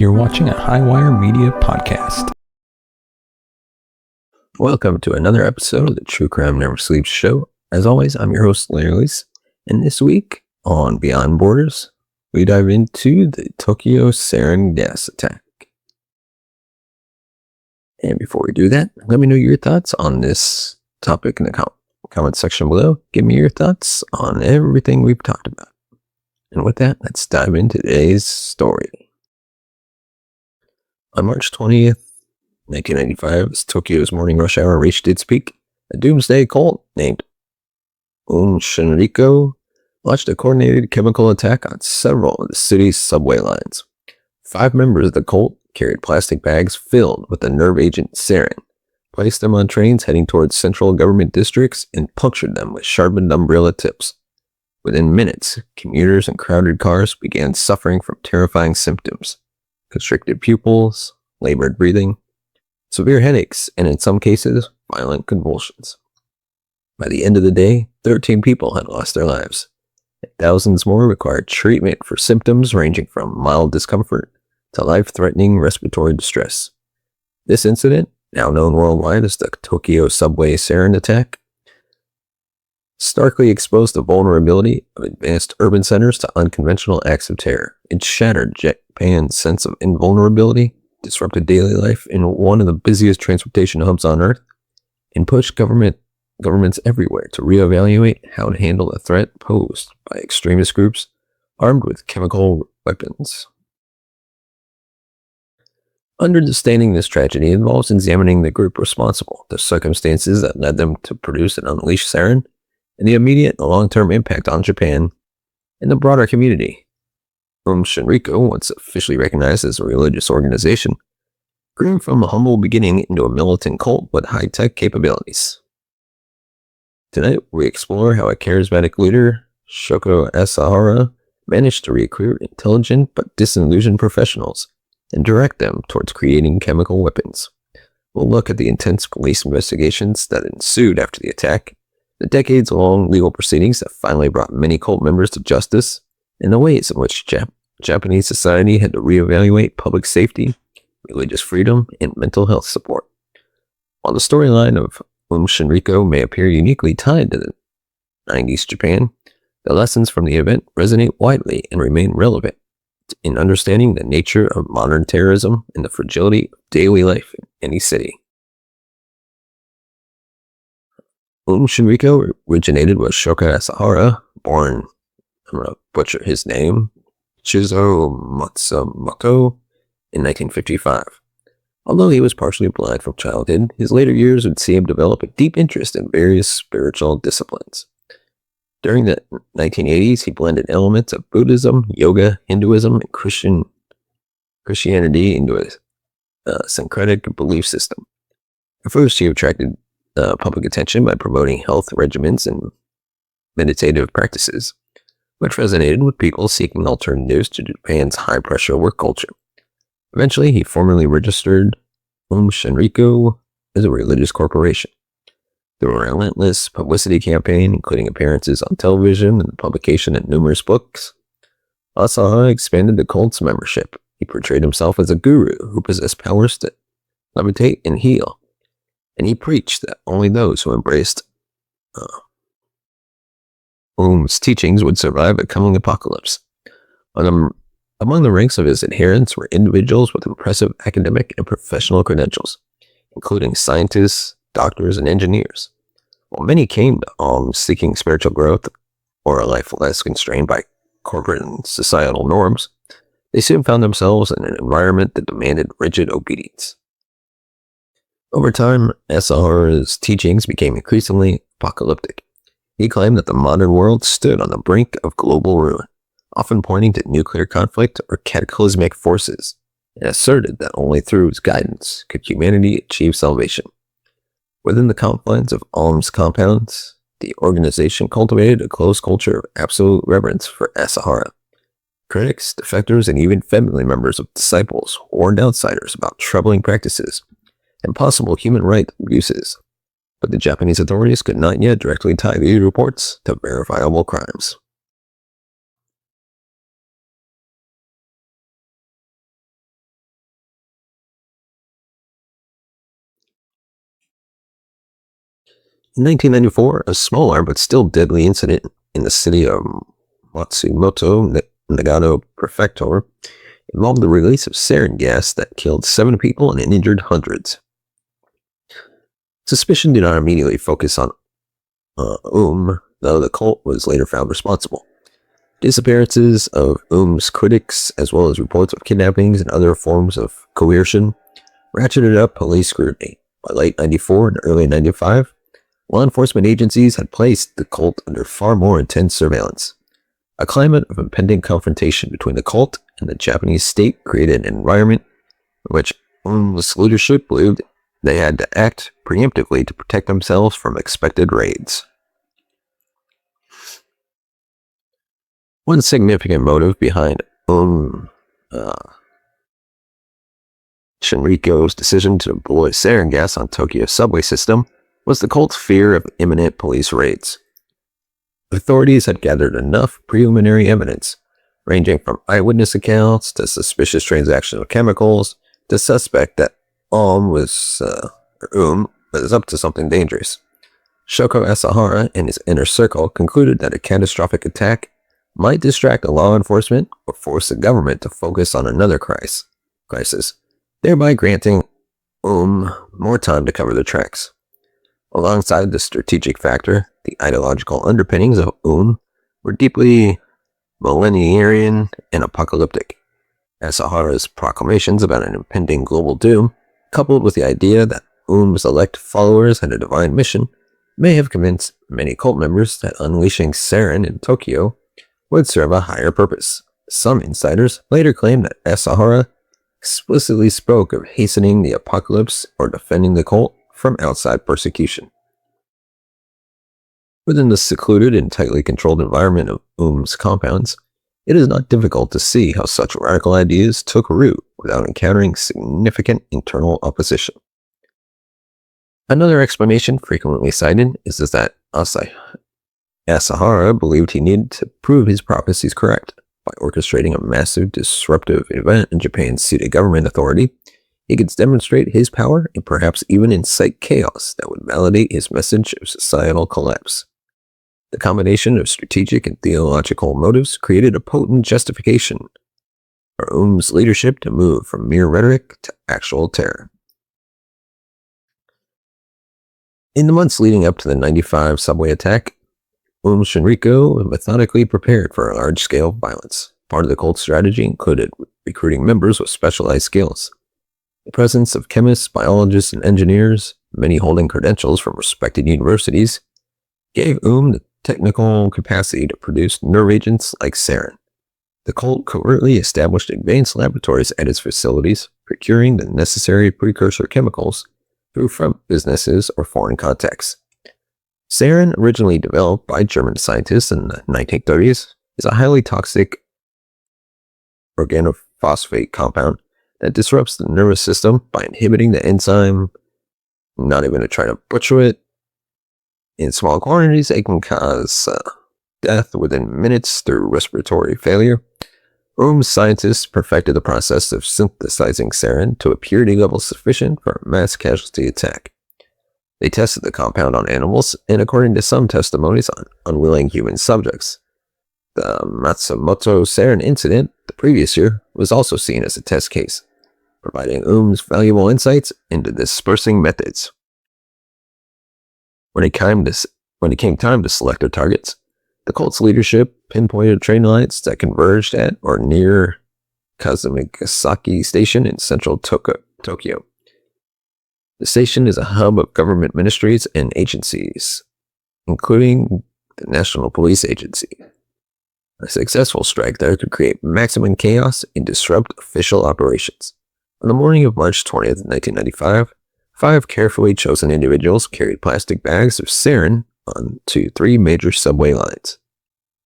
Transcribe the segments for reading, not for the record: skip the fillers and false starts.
You're watching a Highwire Media podcast. Welcome to another episode of the True Crime Never Sleeps show. As always, I'm your host, Larry Leese, and this week on Beyond Borders, we dive into the Tokyo Sarin gas attack. And before we do that, let me know your thoughts on this topic in the comment section below. Give me your thoughts on everything we've talked about. And with that, let's dive into today's story. On March 20th, 1995, as Tokyo's morning rush hour reached its peak, a doomsday cult named Shinriko launched a coordinated chemical attack on several of the city's subway lines. 5 members of the cult carried plastic bags filled with the nerve agent sarin, placed them on trains heading towards central government districts, and punctured them with sharpened umbrella tips. Within minutes, commuters and crowded cars began suffering from terrifying symptoms: constricted pupils, labored breathing, severe headaches, and in some cases, violent convulsions. By the end of the day, 13 people had lost their lives, and thousands more required treatment for symptoms ranging from mild discomfort to life-threatening respiratory distress. This incident, now known worldwide as the Tokyo subway sarin attack, starkly exposed the vulnerability of advanced urban centers to unconventional acts of terror. It shattered Japan's sense of invulnerability, disrupted daily life in one of the busiest transportation hubs on Earth, and pushed governments everywhere to reevaluate how to handle the threat posed by extremist groups armed with chemical weapons. Understanding this tragedy involves examining the group responsible, the circumstances that led them to produce and unleash sarin, and the immediate and long-term impact on Japan and the broader community. Shinriko, once officially recognized as a religious organization, grew from a humble beginning into a militant cult with high-tech capabilities. Tonight, we explore how a charismatic leader, Shoko Asahara, managed to recruit intelligent but disillusioned professionals and direct them towards creating chemical weapons. We'll look at the intense police investigations that ensued after the attack, the decades-long legal proceedings that finally brought many cult members to justice, and the ways in which Japanese society had to reevaluate public safety, religious freedom, and mental health support. While the storyline of Shinriko may appear uniquely tied to the 90s Japan, the lessons from the event resonate widely and remain relevant in understanding the nature of modern terrorism and the fragility of daily life in any city. Shinriko originated with Shoko Asahara, born, I'm going to butcher his name, Chizo Matsumoto, in 1955. Although he was partially blind from childhood, his later years would see him develop a deep interest in various spiritual disciplines. During the 1980s, he blended elements of Buddhism, yoga, Hinduism, and Christianity into a syncretic belief system. At first, he attracted public attention by promoting health regimens and meditative practices, which resonated with people seeking alternatives to Japan's high-pressure work culture. Eventually, he formally registered Shinriko as a religious corporation. Through a relentless publicity campaign, including appearances on television and the publication of numerous books, Asahara expanded the cult's membership. He portrayed himself as a guru who possessed powers to levitate and heal, and he preached that only those who embraced teachings would survive a coming apocalypse. Among the ranks of his adherents were individuals with impressive academic and professional credentials, including scientists, doctors, and engineers. While many came to seeking spiritual growth or a life less constrained by corporate and societal norms, they soon found themselves in an environment that demanded rigid obedience. Over time, Asahara's teachings became increasingly apocalyptic. He claimed that the modern world stood on the brink of global ruin, often pointing to nuclear conflict or cataclysmic forces, and asserted that only through his guidance could humanity achieve salvation. Within the confines of Alm's compounds, the organization cultivated a close culture of absolute reverence for Asahara. Critics, defectors, and even family members of disciples warned outsiders about troubling practices and possible human rights abuses, but the Japanese authorities could not yet directly tie these reports to verifiable crimes. In 1994, a smaller but still deadly incident in the city of Matsumoto, Nagano Prefecture, involved the release of sarin gas that killed 7 people and injured hundreds. Suspicion did not immediately focus on though the cult was later found responsible. Disappearances of critics, as well as reports of kidnappings and other forms of coercion, ratcheted up police scrutiny. By late 94 and early 95, law enforcement agencies had placed the cult under far more intense surveillance. A climate of impending confrontation between the cult and the Japanese state created an environment in which leadership believed they had to act preemptively to protect themselves from expected raids. One significant motive behind Shinriko's decision to deploy sarin gas on Tokyo's subway system was the cult's fear of imminent police raids. Authorities had gathered enough preliminary evidence, ranging from eyewitness accounts to suspicious transactions of chemicals, to suspect that was up to something dangerous. Shoko Asahara and his inner circle concluded that a catastrophic attack might distract law enforcement or force the government to focus on another crisis, thereby granting more time to cover the tracks. Alongside the strategic factor, the ideological underpinnings of were deeply millenarian and apocalyptic. Asahara's proclamations about an impending global doom, coupled with the idea that elect followers had a divine mission, may have convinced many cult members that unleashing sarin in Tokyo would serve a higher purpose. Some insiders later claimed that Asahara explicitly spoke of hastening the apocalypse or defending the cult from outside persecution. Within the secluded and tightly controlled environment of compounds, it is not difficult to see how such radical ideas took root without encountering significant internal opposition. Another explanation frequently cited is that Asahara believed he needed to prove his prophecies correct. By orchestrating a massive disruptive event in Japan's seated government authority, he could demonstrate his power and perhaps even incite chaos that would validate his message of societal collapse. The combination of strategic and theological motives created a potent justification for leadership to move from mere rhetoric to actual terror. In the months leading up to the 95 subway attack, Shinriko methodically prepared for a large-scale violence. Part of the cult's strategy included recruiting members with specialized skills. The presence of chemists, biologists, and engineers, many holding credentials from respected universities, gave the technical capacity to produce nerve agents like sarin. The cult covertly established advanced laboratories at its facilities, procuring the necessary precursor chemicals through front businesses or foreign contacts. Sarin, originally developed by German scientists in the 1930s, is a highly toxic organophosphate compound that disrupts the nervous system by inhibiting the enzyme. I'm not even going to try to butcher it. In small quantities, it can cause death within minutes through respiratory failure. Scientists perfected the process of synthesizing sarin to a purity level sufficient for a mass casualty attack. They tested the compound on animals and, according to some testimonies, on unwilling human subjects. The Matsumoto sarin incident the previous year was also seen as a test case, providing valuable insights into dispersing methods. When it came time to select their targets, the cult's leadership pinpointed train lines that converged at or near Kasumigaseki Station in central Tokyo. The station is a hub of government ministries and agencies, including the National Police Agency. A successful strike there could create maximum chaos and disrupt official operations. On the morning of March 20th, 1995, 5 carefully chosen individuals carried plastic bags of sarin onto 3 major subway lines: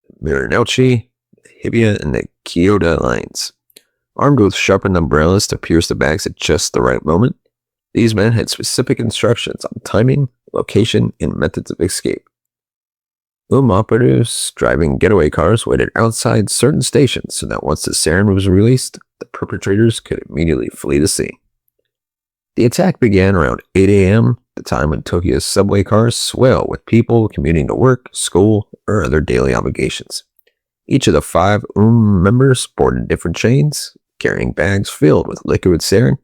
the Miranouchi, the Hibiya, and the Kyoto lines. Armed with sharpened umbrellas to pierce the bags at just the right moment, these men had specific instructions on timing, location, and methods of escape. Operatives driving getaway cars waited outside certain stations so that once the sarin was released, the perpetrators could immediately flee the scene. The attack began around 8 a.m. the time when Tokyo's subway cars swell with people commuting to work, school, or other daily obligations. Each of the 5 members boarded different trains, carrying bags filled with liquid sarin,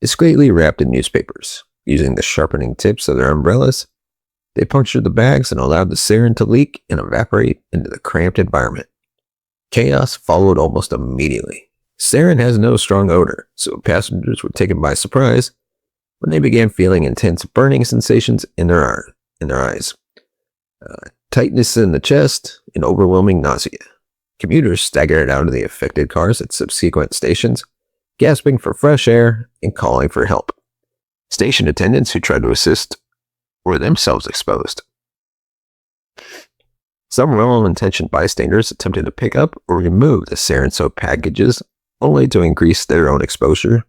discreetly wrapped in newspapers. Using the sharpening tips of their umbrellas, they punctured the bags and allowed the sarin to leak and evaporate into the cramped environment. Chaos followed almost immediately. Sarin has no strong odor, so passengers were taken by surprise when they began feeling intense burning sensations in their eyes, tightness in the chest, and overwhelming nausea. Commuters staggered out of the affected cars at subsequent stations, gasping for fresh air and calling for help. Station attendants who tried to assist were themselves exposed. Some well-intentioned bystanders attempted to pick up or remove the sarin-soaked packages, only to increase their own exposure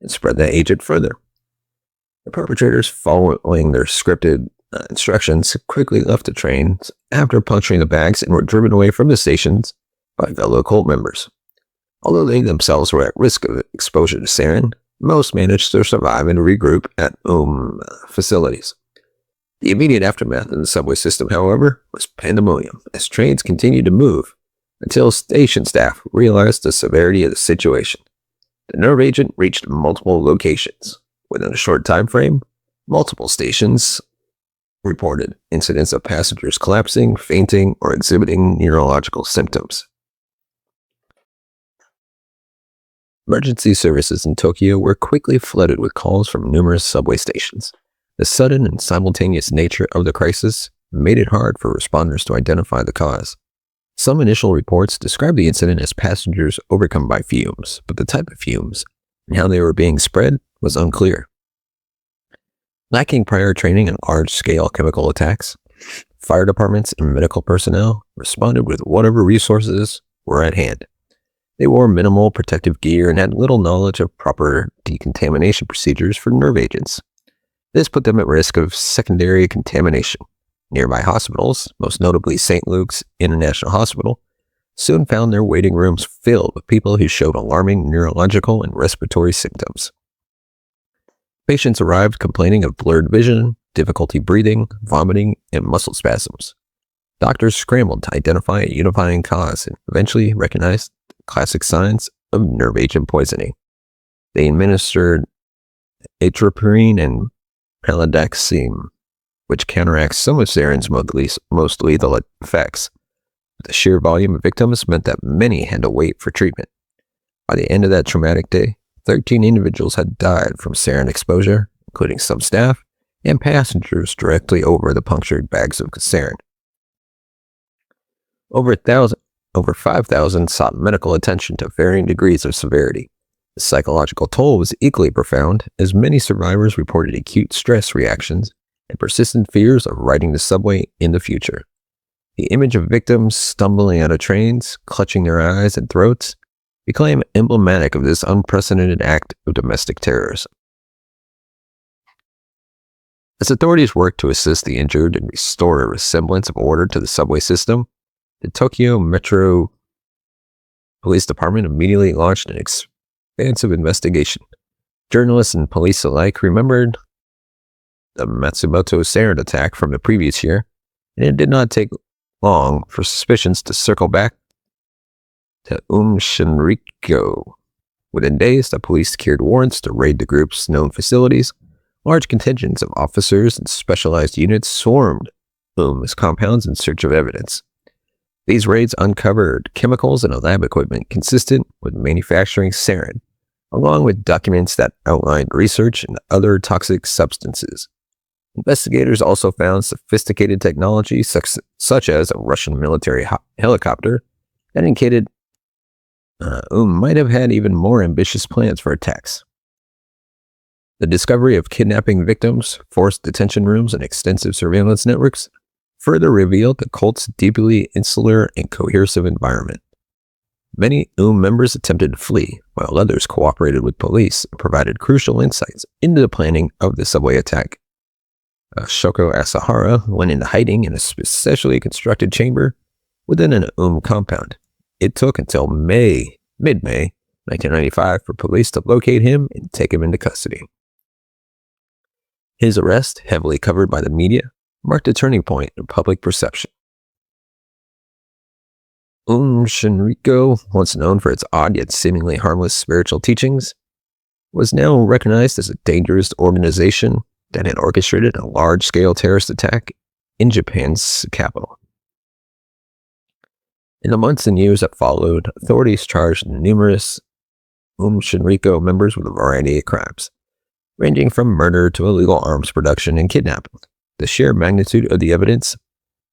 and spread the agent further. The perpetrators, following their scripted instructions, quickly left the trains after puncturing the bags and were driven away from the stations by fellow cult members. Although they themselves were at risk of exposure to sarin, most managed to survive and regroup at facilities. The immediate aftermath of the subway system, however, was pandemonium as trains continued to move until station staff realized the severity of the situation. The nerve agent reached multiple locations. Within a short time frame, multiple stations reported incidents of passengers collapsing, fainting, or exhibiting neurological symptoms. Emergency services in Tokyo were quickly flooded with calls from numerous subway stations. The sudden and simultaneous nature of the crisis made it hard for responders to identify the cause. Some initial reports described the incident as passengers overcome by fumes, but the type of fumes and how they were being spread was unclear. Lacking prior training in large-scale chemical attacks, fire departments and medical personnel responded with whatever resources were at hand. They wore minimal protective gear and had little knowledge of proper decontamination procedures for nerve agents. This put them at risk of secondary contamination. Nearby hospitals, most notably St. Luke's International Hospital, soon found their waiting rooms filled with people who showed alarming neurological and respiratory symptoms. Patients arrived complaining of blurred vision, difficulty breathing, vomiting, and muscle spasms. Doctors scrambled to identify a unifying cause and eventually recognized classic signs of nerve agent poisoning. They administered atropine and pralidoxime, which counteracts some of sarin's most lethal effects. The sheer volume of victims meant that many had to wait for treatment. By the end of that traumatic day, 13 individuals had died from sarin exposure, including some staff and passengers directly over the punctured bags of sarin. Over 5,000 sought medical attention to varying degrees of severity. The psychological toll was equally profound, as many survivors reported acute stress reactions and persistent fears of riding the subway in the future. The image of victims stumbling out of trains, clutching their eyes and throats, became emblematic of this unprecedented act of domestic terrorism. As authorities worked to assist the injured and restore a semblance of order to the subway system, the Tokyo Metro Police Department immediately launched an expansive investigation. Journalists and police alike remembered the Matsumoto sarin attack from the previous year, and it did not take long for suspicions to circle back to Shinrikyo. Within days, the police secured warrants to raid the group's known facilities. Large contingents of officers and specialized units swarmed Um's compounds in search of evidence. These raids uncovered chemicals and lab equipment consistent with manufacturing sarin, along with documents that outlined research into other toxic substances. Investigators also found sophisticated technology such as a Russian military helicopter that indicated might have had even more ambitious plans for attacks. The discovery of kidnapping victims, forced detention rooms, and extensive surveillance networks further revealed the cult's deeply insular and coercive environment. Many members attempted to flee, while others cooperated with police and provided crucial insights into the planning of the subway attack. Shoko Asahara went into hiding in a specially constructed chamber within an compound. It took until mid-May 1995 for police to locate him and take him into custody. His arrest, heavily covered by the media, marked a turning point in public perception. Shinriko, once known for its odd yet seemingly harmless spiritual teachings, was now recognized as a dangerous organization that had orchestrated a large-scale terrorist attack in Japan's capital. In the months and years that followed, authorities charged numerous Shinriko members with a variety of crimes, ranging from murder to illegal arms production and kidnapping. The sheer magnitude of the evidence,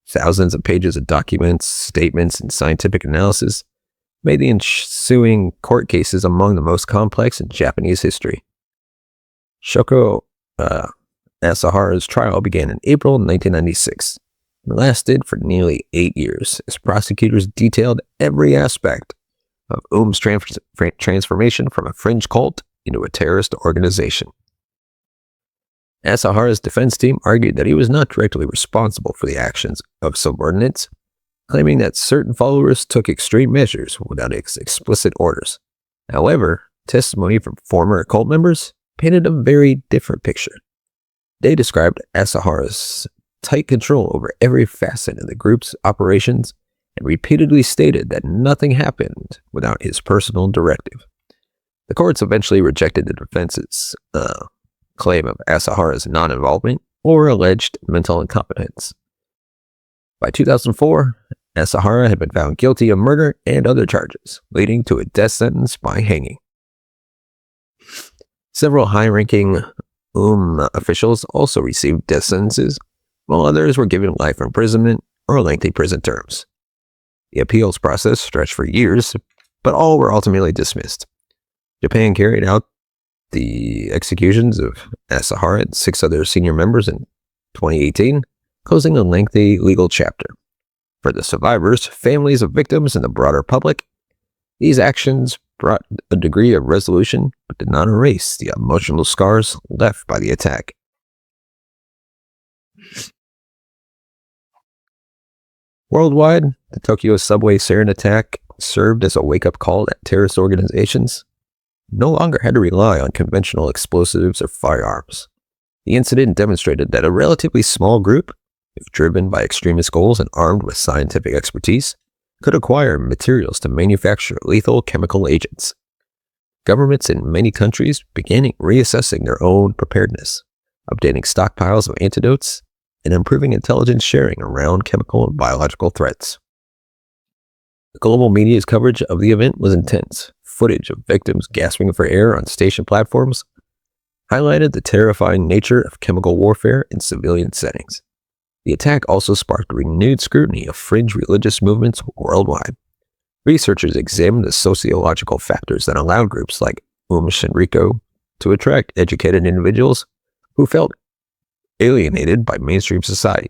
thousands of pages of documents, statements, and scientific analysis, made the ensuing court cases among the most complex in Japanese history. Shoko Asahara's trial began in April 1996 and lasted for nearly 8 years as prosecutors detailed every aspect of transformation from a fringe cult into a terrorist organization. Asahara's defense team argued that he was not directly responsible for the actions of subordinates, claiming that certain followers took extreme measures without explicit orders. However, testimony from former cult members painted a very different picture. They described Asahara's tight control over every facet of the group's operations and repeatedly stated that nothing happened without his personal directive. The courts eventually rejected the defense's claim of Asahara's non-involvement or alleged mental incompetence. By 2004, Asahara had been found guilty of murder and other charges, leading to a death sentence by hanging. Several high-ranking officials also received death sentences, while others were given life imprisonment or lengthy prison terms. The appeals process stretched for years, but all were ultimately dismissed. Japan carried out the executions of Asahara and 6 other senior members in 2018, closing a lengthy legal chapter. For the survivors, families of victims, and the broader public, these actions brought a degree of resolution but did not erase the emotional scars left by the attack. Worldwide, the Tokyo subway sarin attack served as a wake-up call that terrorist organizations no longer had to rely on conventional explosives or firearms. The incident demonstrated that a relatively small group, if driven by extremist goals and armed with scientific expertise, could acquire materials to manufacture lethal chemical agents. Governments in many countries began reassessing their own preparedness, updating stockpiles of antidotes, and improving intelligence sharing around chemical and biological threats. The global media's coverage of the event was intense. Footage of victims gasping for air on station platforms highlighted the terrifying nature of chemical warfare in civilian settings. The attack also sparked renewed scrutiny of fringe religious movements worldwide. Researchers examined the sociological factors that allowed groups like Shinriko to attract educated individuals who felt alienated by mainstream society.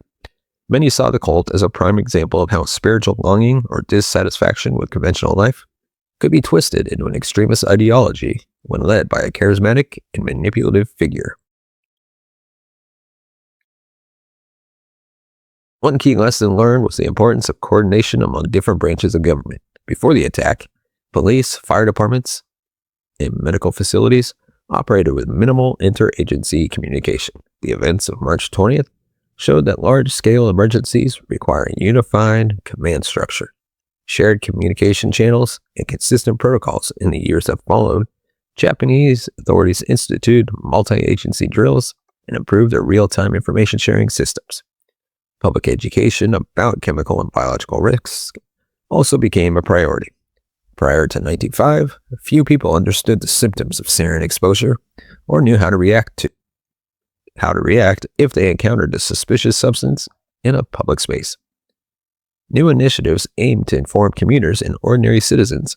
Many saw the cult as a prime example of how spiritual longing or dissatisfaction with conventional life could be twisted into an extremist ideology when led by a charismatic and manipulative figure. One key lesson learned was the importance of coordination among different branches of government. Before the attack, police, fire departments, and medical facilities operated with minimal interagency communication. The events of March 20th showed that large-scale emergencies require a unified command structure, shared communication channels, and consistent protocols. In the years that followed, Japanese authorities instituted multi-agency drills and improved their real-time information sharing systems. Public education about chemical and biological risks also became a priority. Prior to 1995, few people understood the symptoms of sarin exposure or knew how to react if they encountered a suspicious substance in a public space. New initiatives aimed to inform commuters and ordinary citizens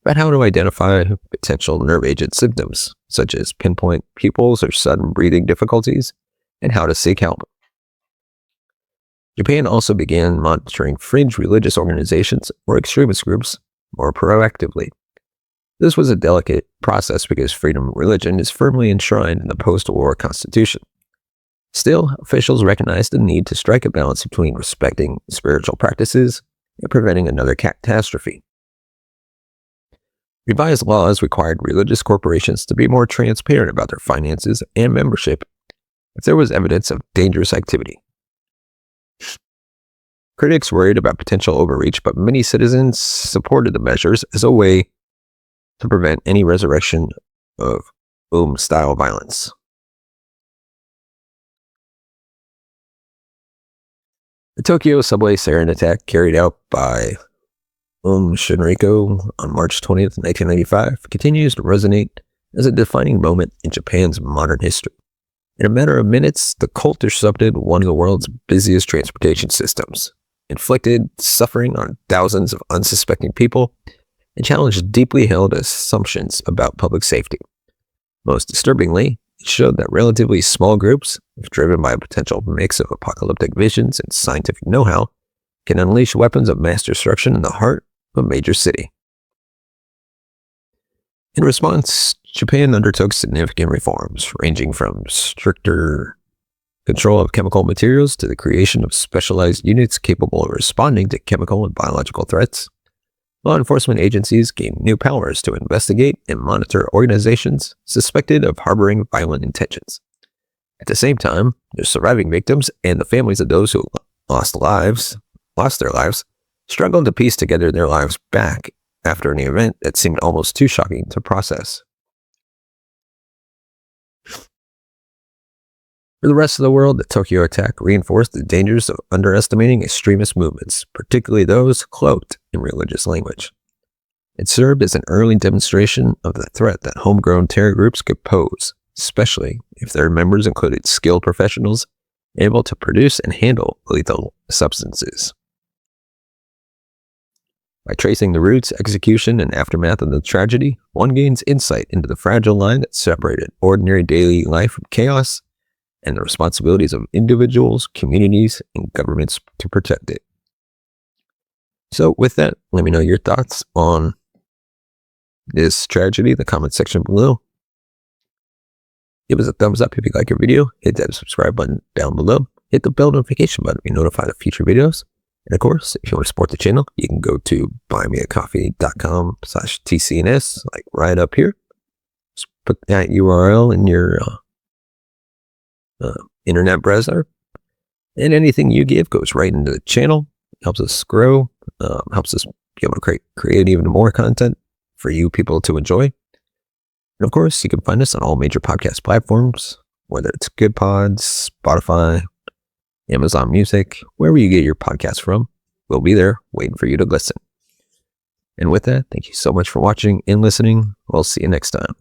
about how to identify potential nerve agent symptoms, such as pinpoint pupils or sudden breathing difficulties, and how to seek help. Japan also began monitoring fringe religious organizations or extremist groups more proactively. This was a delicate process because freedom of religion is firmly enshrined in the post-war constitution. Still, officials recognized the need to strike a balance between respecting spiritual practices and preventing another catastrophe. Revised laws required religious corporations to be more transparent about their finances and membership, if there was evidence of dangerous activity. Critics worried about potential overreach, but many citizens supported the measures as a way to prevent any resurrection of style violence. The Tokyo subway sarin attack carried out by Shinriko on March 20th, 1995 continues to resonate as a defining moment in Japan's modern history. In a matter of minutes, the cult disrupted one of the world's busiest transportation systems, inflicted suffering on thousands of unsuspecting people, and challenged deeply held assumptions about public safety. Most disturbingly, it showed that relatively small groups, if driven by a potential mix of apocalyptic visions and scientific know-how, can unleash weapons of mass destruction in the heart of a major city. In response, Japan undertook significant reforms, ranging from stricter control of chemical materials to the creation of specialized units capable of responding to chemical and biological threats. Law enforcement agencies gained new powers to investigate and monitor organizations suspected of harboring violent intentions. At the same time, the surviving victims and the families of those who lost their lives, struggled to piece together their lives back after an event that seemed almost too shocking to process. For the rest of the world, the Tokyo attack reinforced the dangers of underestimating extremist movements, particularly those cloaked in religious language. It served as an early demonstration of the threat that homegrown terror groups could pose, especially if their members included skilled professionals able to produce and handle lethal substances. By tracing the roots, execution, and aftermath of the tragedy, one gains insight into the fragile line that separated ordinary daily life from chaos and the responsibilities of individuals, communities, and governments to protect it. So with that, let me know your thoughts on this tragedy in the comment section below. Give us a thumbs up if you like your video. Hit that subscribe button down below. Hit the bell notification button to be notified of future videos. And of course, if you want to support the channel, you can go to buymeacoffee.com/TCNS, like right up here. Just put that URL in your internet browser, and anything you give goes right into the channel. Helps us grow, helps us be able to create even more content for you people to enjoy. And of course, you can find us on all major podcast platforms, whether it's Good Pods, Spotify, Amazon Music, wherever you get your podcasts from. We'll be there waiting for you to listen. And with that, thank you so much for watching and listening. We'll see you next time.